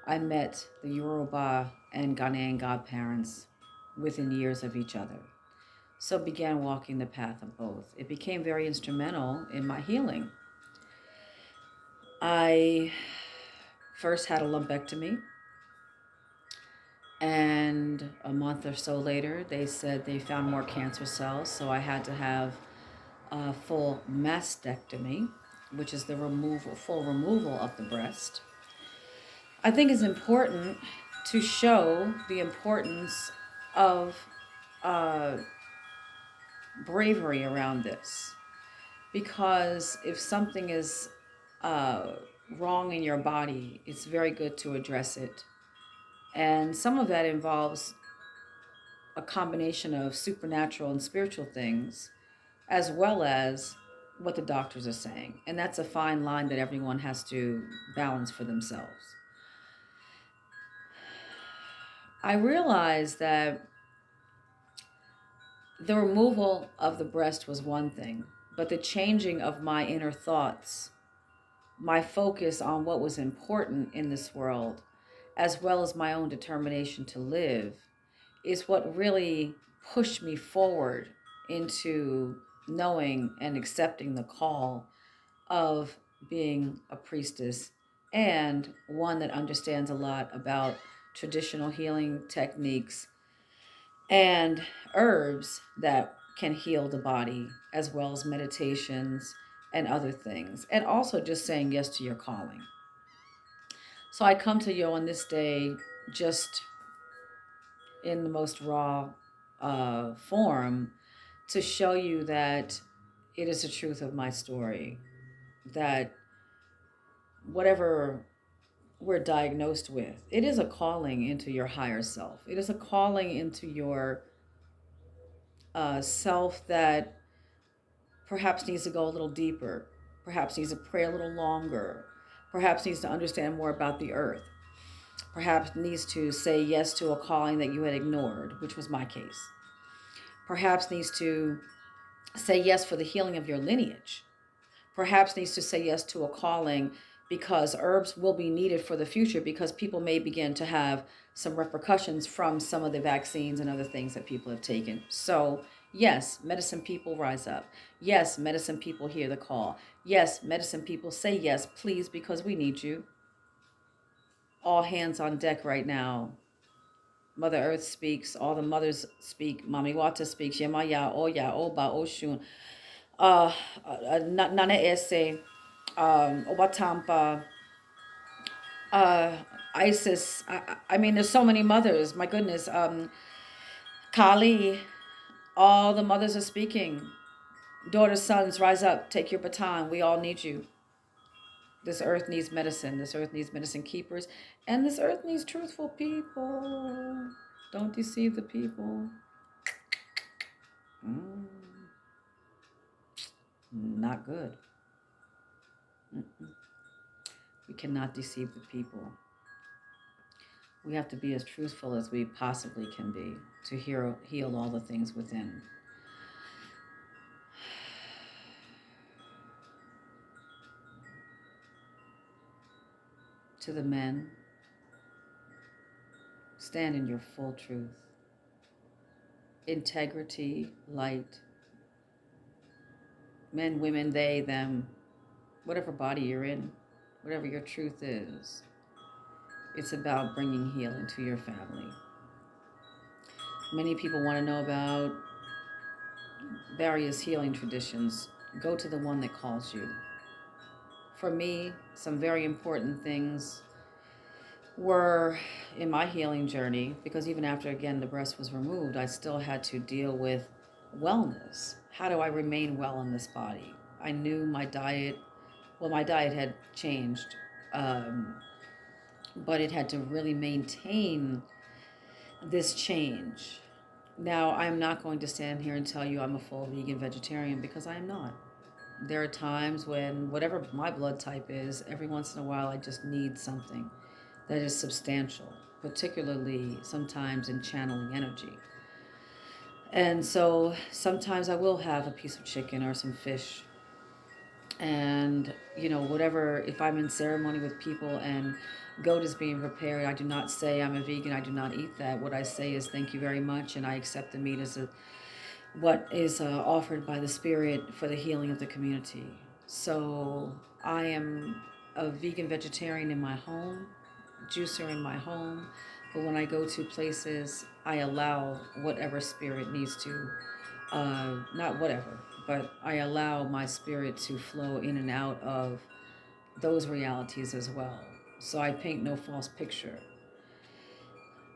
I met the Yoruba and Ghanaian godparents within years of each other. So began walking the path of both. It became very instrumental in my healing. I first had a lumpectomy, and a month or so later, they said they found more cancer cells, so I had to have a full mastectomy, which is the full removal of the breast. I think it's important to show the importance of uh, bravery around this, because if something is uh, wrong in your body, it's very good to address it. And some of that involves a combination of supernatural and spiritual things, as well as what the doctors are saying. And that's a fine line that everyone has to balance for themselves. I realized that the removal of the breast was one thing, but the changing of my inner thoughts, my focus on what was important in this world, as well as my own determination to live, is what really pushed me forward into knowing and accepting the call of being a priestess and one that understands a lot about traditional healing techniques and herbs that can heal the body, as well as meditations and other things, and also just saying yes to your calling. So I come to you on this day just in the most raw form to show you that it is the truth of my story, that whatever we're diagnosed with, it is a calling into your higher self. It is a calling into your self that perhaps needs to go a little deeper, perhaps needs to pray a little longer, perhaps needs to understand more about the earth, perhaps needs to say yes to a calling that you had ignored, which was my case, perhaps needs to say yes for the healing of your lineage, perhaps needs to say yes to a calling because herbs will be needed for the future, because people may begin to have some repercussions from some of the vaccines and other things that people have taken. So, yes, medicine people rise up. Yes, medicine people hear the call. Yes, medicine people say yes, please, because we need you. All hands on deck right now. Mother Earth speaks. All the mothers speak. Mami Wata speaks. Yemaya, Oya, Oba, Oshun. Nana Ese, Obatampa, uh, Isis. I mean, there's so many mothers. My goodness. Kali. All the mothers are speaking. Daughters, sons, rise up. Take your baton. We all need you. This earth needs medicine. This earth needs medicine keepers. And this earth needs truthful people. Don't deceive the people. Mm, not good. Mm-mm. We cannot deceive the people. We have to be as truthful as we possibly can be to heal all the things within. To the men, stand in your full truth. Integrity, light. Men, women, they, them, whatever body you're in, whatever your truth is, it's about bringing healing to your family. Many people want to know about various healing traditions. Go to the one that calls you. For me, some very important things were in my healing journey, because even after, again, the breast was removed, I still had to deal with wellness. How do I remain well in this body? I knew my diet, well, my diet had changed, um, but it had to really maintain this change. Now, I'm not going to stand here and tell you I'm a full vegan vegetarian, because I am not. There are times when, whatever my blood type is, every once in a while I just need something that is substantial, particularly sometimes in channeling energy. And so sometimes I will have a piece of chicken or some fish. And, whatever, if I'm in ceremony with people and goat is being prepared, I do not say I'm a vegan, I do not eat that. What I say is thank you very much, and I accept the meat as what is offered by the spirit for the healing of the community. So I am a vegan vegetarian in my home, juicer in my home, but when I go to places, I allow whatever spirit needs to, not whatever, but I allow my spirit to flow in and out of those realities as well. So I paint no false picture.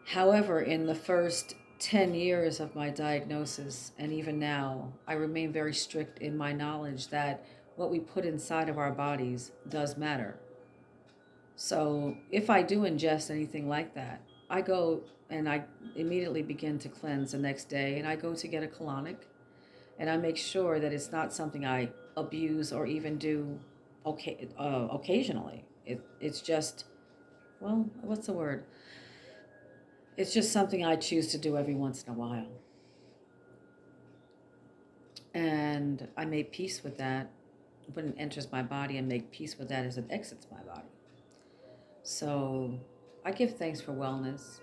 However, in the first 10 years of my diagnosis, and even now, I remain very strict in my knowledge that what we put inside of our bodies does matter. So if I do ingest anything like that, I go and I immediately begin to cleanse the next day, and I go to get a colonic, and I make sure that it's not something I abuse or even do occasionally. It's just, well, what's the word? It's just something I choose to do every once in a while. And I make peace with that when it enters my body, and make peace with that as it exits my body. So I give thanks for wellness.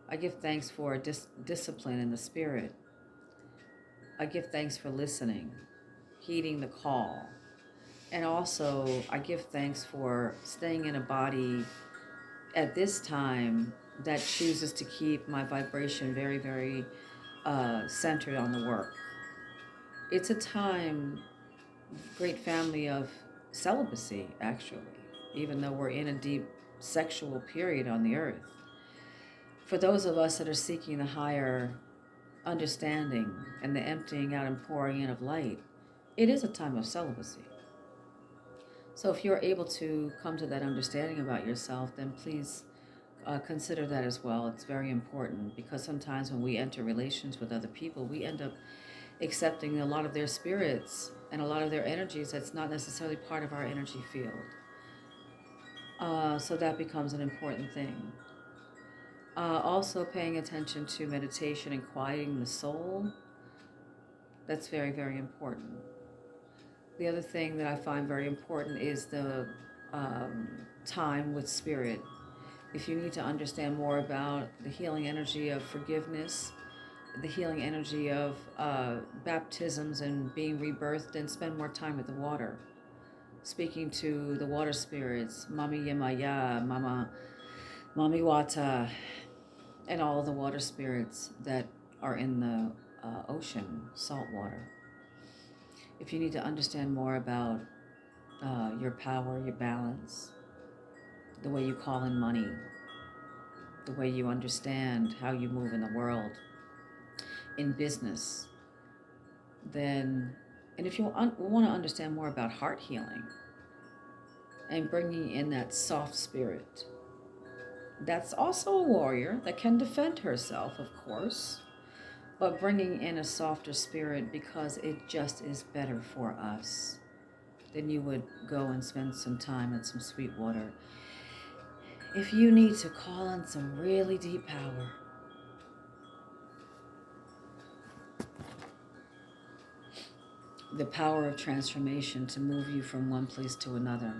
I give thanks for discipline in the spirit. I give thanks for listening, heeding the call. And also, I give thanks for staying in a body at this time that chooses to keep my vibration very, very centered on the work. It's a time, great family, of celibacy, actually, even though we're in a deep sexual period on the earth. For those of us that are seeking the higher understanding and the emptying out and pouring in of light, it is a time of celibacy. So if you're able to come to that understanding about yourself, then please consider that as well. It's very important, because sometimes when we enter relations with other people, we end up accepting a lot of their spirits and a lot of their energies that's not necessarily part of our energy field. So that becomes an important thing. Also paying attention to meditation and quieting the soul. That's very, very important. The other thing that I find very important is the time with spirit. If you need to understand more about the healing energy of forgiveness, the healing energy of baptisms and being rebirthed, then spend more time at the water. Speaking to the water spirits, Mami Yemaya, Mami Wata, and all the water spirits that are in the ocean, salt water. If you need to understand more about your power, your balance, the way you call in money, the way you understand how you move in the world, in business, then, and if you want to understand more about heart healing and bringing in that soft spirit, that's also a warrior that can defend herself, of course, but bringing in a softer spirit, because it just is better for us. Then you would go and spend some time at some sweet water. If you need to call on some really deep power, the power of transformation to move you from one place to another,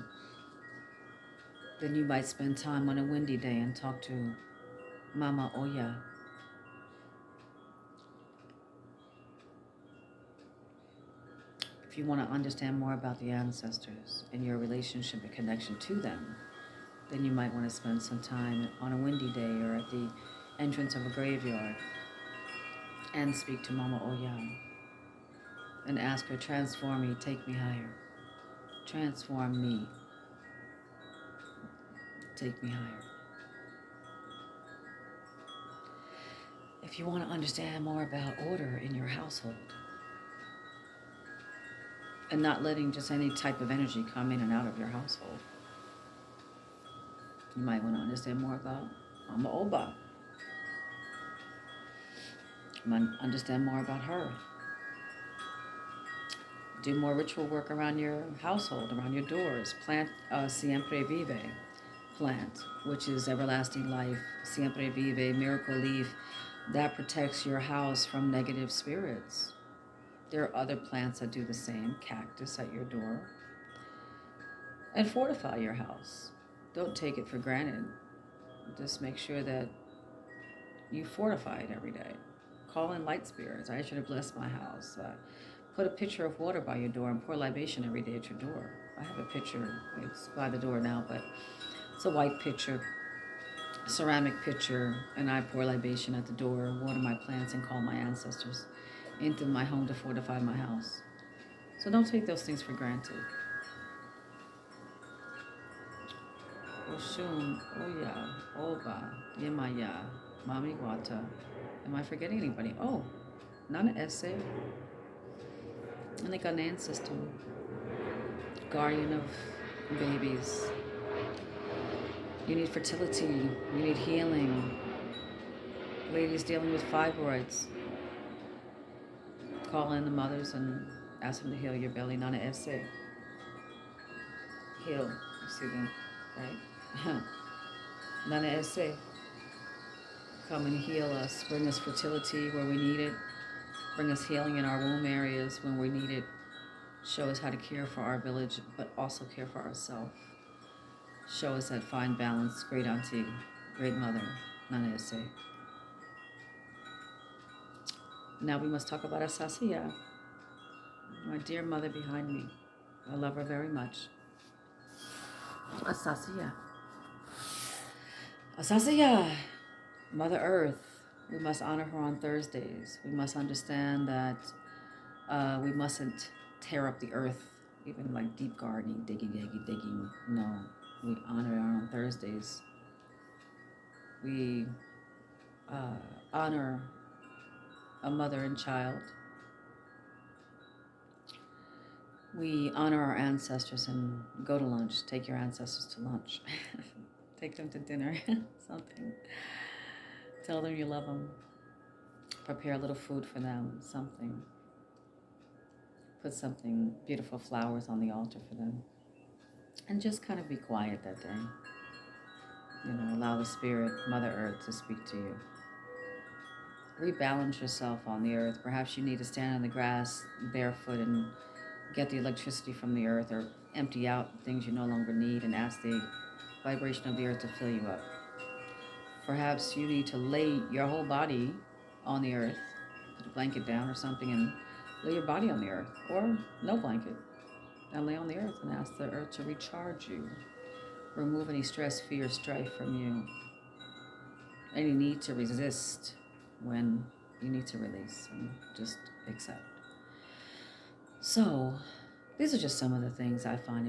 then you might spend time on a windy day and talk to Mama Oya. If you want to understand more about the ancestors and your relationship and connection to them, then you might want to spend some time on a windy day or at the entrance of a graveyard and speak to Mama Oya and ask her, transform me, take me higher. Transform me, take me higher. If you want to understand more about order in your household and not letting just any type of energy come in and out of your household, you might want to understand more about Mama Oba. You might understand more about her. Do more ritual work around your household, around your doors. Plant Siempre Vive plant, which is everlasting life. Siempre Vive, miracle leaf, that protects your house from negative spirits. There are other plants that do the same. Cactus at your door. And fortify your house. Don't take it for granted. Just make sure that you fortify it every day. Call in light spirits. I ask you to bless my house. Put a pitcher of water by your door and pour libation every day at your door. I have a pitcher. It's by the door now, but it's a white pitcher, ceramic pitcher, and I pour libation at the door, water my plants, and call my ancestors into my home to fortify my house. So don't take those things for granted. Oshun, Oya, Oba, Yemaya, Mami Wata. Am I forgetting anybody? Oh, Nana Esse, and the Ghanaian system, guardian of babies. You need fertility, you need healing. Ladies dealing with fibroids, call in the mothers and ask them to heal your belly. Nana Esse. Heal. You see them, right? Nana Esse. Come and heal us. Bring us fertility where we need it. Bring us healing in our womb areas when we need it. Show us how to care for our village, but also care for ourselves. Show us that fine balance. Great auntie, great mother, Nana Esse. Now we must talk about Asasiya, my dear mother behind me. I love her very much. Asasiya. Asasiya, Mother Earth. We must honor her on Thursdays. We must understand that we mustn't tear up the earth, even like deep gardening, digging. No, we honor her on Thursdays. We honor a mother and child. We honor our ancestors and go to lunch. Take your ancestors to lunch. Take them to dinner, something. Tell them you love them. Prepare a little food for them, something. Put something, beautiful flowers on the altar for them. And just kind of be quiet that day. You know, allow the spirit, Mother Earth, to speak to you. Rebalance yourself on the earth. Perhaps you need to stand in the grass barefoot and get the electricity from the earth, or empty out things you no longer need and ask the vibration of the earth to fill you up. Perhaps you need to lay your whole body on the earth, put a blanket down or something, and lay your body on the earth, or no blanket, and lay on the earth and ask the earth to recharge you, remove any stress, fear, strife from you, any need to resist when you need to release and just accept. So these are just some of the things I find